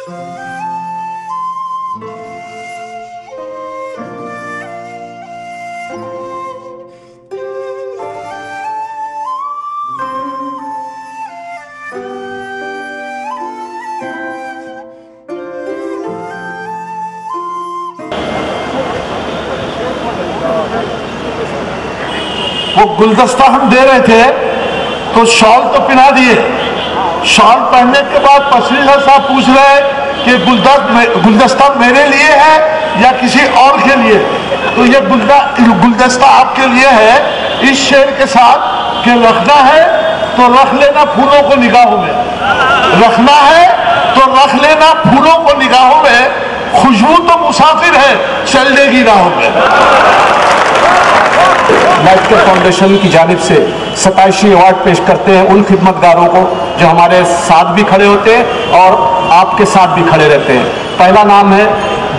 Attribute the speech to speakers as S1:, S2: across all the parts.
S1: वो गुलदस्ता हम दे रहे थे तो शॉल तो पहना दिए। शॉल पहनने के बाद पसरीजा साहब पूछ रहे कि गुलदस्ता मेरे लिए है या किसी और के लिए। तो ये गुलदस्ता आपके लिए है इस शेर के साथ कि रखना है तो रख लेना फूलों को निगाहों में, रखना है तो रख लेना फूलों को निगाहों में, खुशबू तो मुसाफिर है चल देगी राहों में।
S2: लाइफ केयर फाउंडेशन की जानिब से 27वीं अवार्ड पेश करते हैं उन खिदमतगारों को जो हमारे साथ भी खड़े होते हैं और आपके साथ भी खड़े रहते हैं। पहला नाम है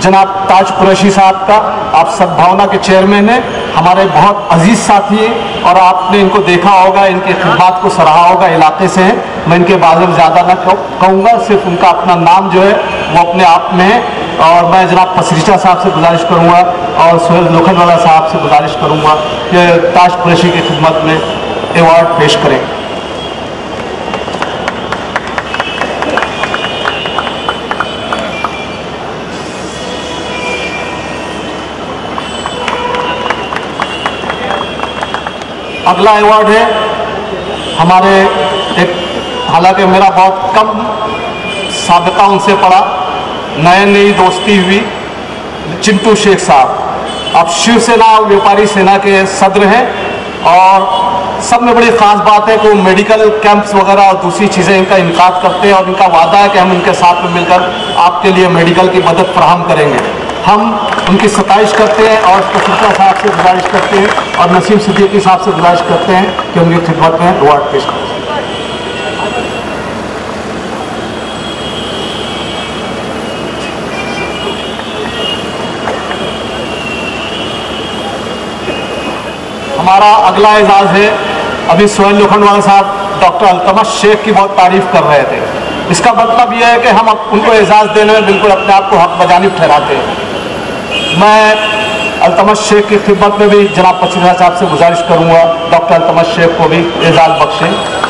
S2: जनाब ताज कुरैशी साहब का। आप सद्भावना के चेयरमैन हैं, हमारे बहुत अजीज साथी हैं और आपने इनको देखा होगा, इनकी खिदमत को सराहा होगा, इलाके से हैं। मैं इनके बारे में ज़्यादा ना कहूँगा, सिर्फ उनका अपना नाम जो है वो अपने आप में है। और मैं जनाब पसरीचा साहब से गुजारिश करूँगा और सोहेल लोखंडवाला साहब से गुजारिश करूँगा कि ताज कुरैशी की खिदमत में अवार्ड पेश करें। अगला अवार्ड है हमारे एक, हालांकि मेरा बहुत कम साबिका उनसे पड़ा, नई दोस्ती हुई, चिंटू शेख साहब। अब शिवसेना व्यापारी सेना के सदर हैं और सब में बड़ी ख़ास बात है कि वो मेडिकल कैंप्स वगैरह और दूसरी चीज़ें इनका इनकार करते हैं और इनका वादा है कि हम इनके साथ में मिलकर आपके लिए मेडिकल की मदद फराहम करेंगे। हम उनकी सताइश करते हैं और पसरीचा साहब से गुजारिश करते हैं और नसीम सिद्दीकी साहब से गुजारिश करते हैं कि उनकी खिदमत में अवार्ड पेश करें। हमारा अगला एजाज़ है, अभी सोहेल लोखंडवाला साहब डॉक्टर अल्तमश शेख की बहुत तारीफ कर रहे थे। इसका मतलब यह है कि हम उनको एजाज़ देने में बिल्कुल अपने आप को हक बजानिब ठहराते हैं। मैं अल्तमश शेख की खिदमत में भी जनाब पसरीजा साहब से गुजारिश करूँगा डॉक्टर अल्तमश शेख को भी एजाज़ बख्शें।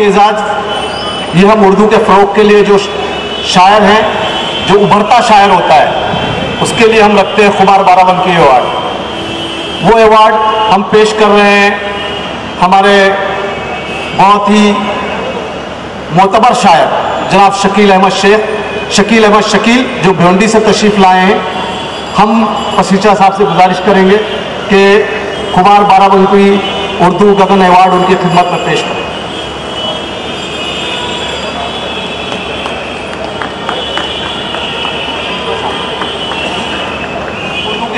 S2: एजाज ये हम उर्दू के फ़रोग़ के लिए जो शायर हैं, जो उभरता शायर होता है, उसके लिए हम रखते हैं खुमार बाराबंकी अवार्ड। वो अवार्ड हम पेश कर रहे हैं हमारे बहुत ही मोतबर शायर जनाब शकील अहमद शकील जो भिवंडी से तशरीफ़ लाए हैं। हम पसरीचा साहब से गुजारिश करेंगे कि खुमार बाराबंकी उर्दू गगन अवार्ड उनकी खिदमत में पेश करें।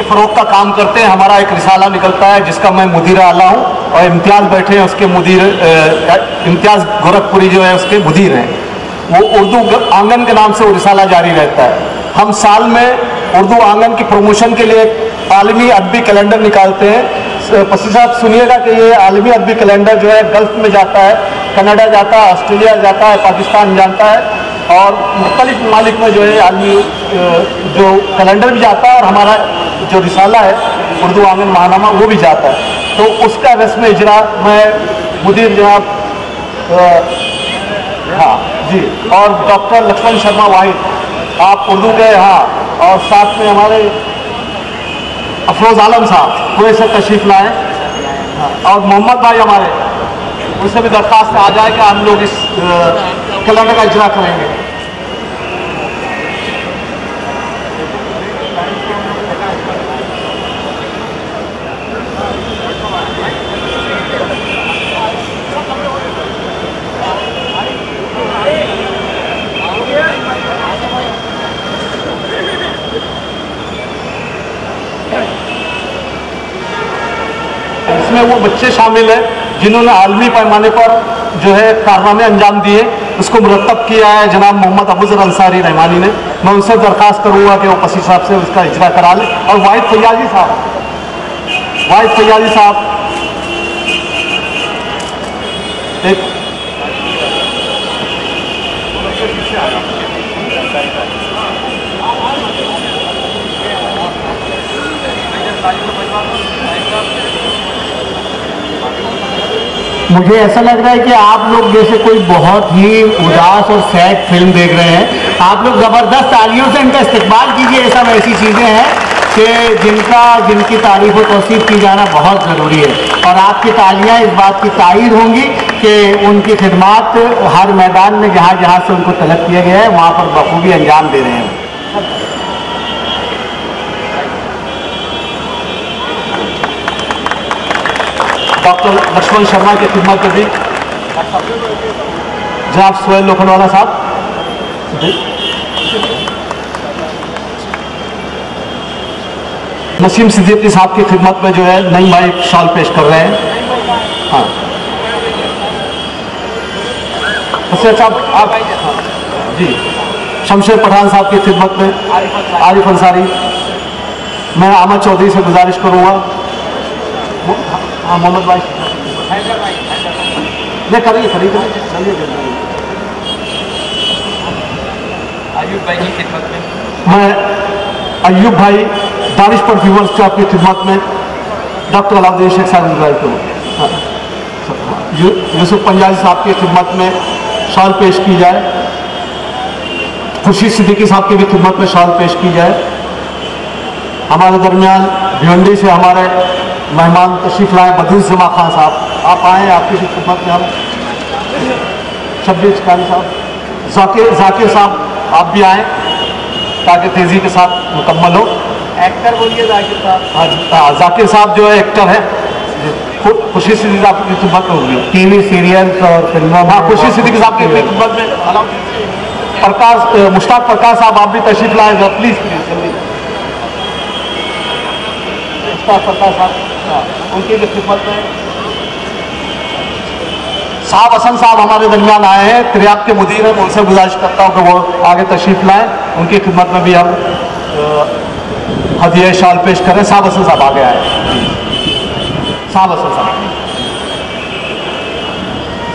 S2: फ़रोग़ का काम करते हैं। हमारा एक रिसाला निकलता है जिसका मैं मुदीर आला हूँ और इम्तियाज़ बैठे हैं उसके मुदीर, इम्तियाज़ गोरखपुरी जो है उसके मुदीर हैं। वो उर्दू आंगन के नाम से वो रिसाला जारी रहता है। हम साल में उर्दू आंगन की प्रमोशन के लिए आलमी अदबी कैलेंडर निकालते हैं। पसरीजा साहब सुनिएगा कि ये आलमी अदबी कैलेंडर जो है गल्फ़ में जाता है, कनाडा जाता है, ऑस्ट्रेलिया जाता है, पाकिस्तान जाता है और मुख्तलिफ ममालिक में जो है आलमी जो कैलेंडर भी जाता है और हमारा जो रिसाला है उर्दू आंगन महानामा वो भी जाता है। तो उसका रस्म इजरा मैं मुदीर जनाब हाँ जी और डॉक्टर लक्ष्मण शर्मा वाहिद आप उर्दू के, हाँ, और साथ में हमारे अफरोज़ आलम साहब कुवैत से तशरीफ़ लाए और मोहम्मद भाई हमारे, उनसे भी दरख्वास्त आ जाए कि हम लोग इस कैलेंडर का इजरा करेंगे। इसमें वो बच्चे शामिल हैं जिन्होंने आलमी पैमाने पर जो है कारनामे अंजाम दिए। उसको मुरतब किया है जनाब मोहम्मद अबूजर अंसारी रहमानी ने। मैं उनसे दरख्वास्त करूँगा कि वो पसी साहब से उसका इजरा करा लें। और वाहिद फैयाजी साहब एक
S3: मुझे ऐसा लग रहा है कि आप लोग जैसे कोई बहुत ही उदास और सैड फिल्म देख रहे हैं। आप लोग ज़बरदस्त तालियों से इनका इस्तेमाल कीजिए। ये सब ऐसी चीज़ें हैं कि जिनकी तारीफ़ और तौसीफ़ की जाना बहुत ज़रूरी है। और आपकी तालियां इस बात की तायीद होंगी कि उनकी खिदमात हर मैदान में जहाँ जहाँ से उनको तलब किया गया है वहाँ पर बखूबी अंजाम दे रहे हैं।
S2: डॉक्टर लक्ष्मण शर्मा की खिदमत में भी जनाब सोहेल लोखंडवाला साहब, नसीम सिद्दीकी साहब की खिदमत में जो है नई भाई शॉल पेश कर रहे हैं। हाँ साहब आप जी शमशेर पठान साहब की खिदमत में आरिफ अंसारी। मैं अहमद चौधरी से गुजारिश करूँगा। हाँ मोहम्मद भाई नहीं करिए चलिए।
S4: अयूब भाई की खिदमत में
S2: मैं अयूब भाई दानिश परफ्यूमर्स शॉप की खिदमत में डॉक्टर अलाउद्दीन शेख साहब गुजारिश करूँ। यूसुफ पंजाबी साहब की खिदमत में शॉल पेश की जाए। खुर्शीद सिद्दीकी साहब की भी खिदमत में शॉल पेश की जाए। हमारे दरमियान भिवंडी से हमारे मेहमान तशरीफ लाए बदील जमा खान साहब, आप आए, आपकी भी खिदमत में हम। शब्बीर चिकानी साहब, जाकिर साहब आप भी आए ताकि तेज़ी के साथ मुकम्मल हो।
S3: एक्टर बोलिए जाकिर साहब।
S2: हाँ जाकिर साहब जो है एक्टर है। खुर्शीद सिद्दीकी साहब की खिदमत में होगी
S3: टीवी सीरियल्स और फिल्मों में।
S2: हाँ खुर्शीद सिद्दीकी साहब की खिदमत में मुश्ताक प्रकाश साहब आप भी तशरीफ लाए प्लीज़ जल्दी। मुश्ताक प्रकाश साहब उनकी भी खिदमत में। साहब हसन साहब हमारे दरमियान आए हैं, त्रियाब के मुदीर हैं। मैं उनसे गुजारिश करता हूँ कि वो आगे तशरीफ लाएँ। उनकी खिदमत में भी हम हदिया शाल पेश करें। साहब हसन साहब आगे आए। साहब हसन साहब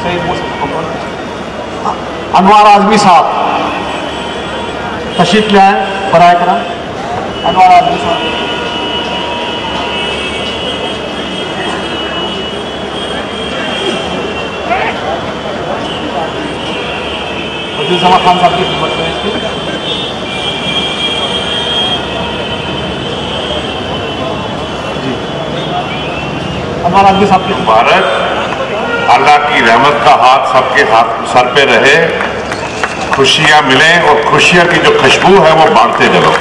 S2: सही। अनवार आजमी साहब तशरीफ ले आए बराए करम। अनवार आजमी साहब, बदील जमा खान साहब की खिदमत में इसकी। जी अनवार आजमी साहब की
S1: मुबारक। अल्लाह की रहमत का हाथ सबके हाथ सर पे रहे, खुशियां मिलें और खुशियां की जो खुशबू है वो बांटते चलो।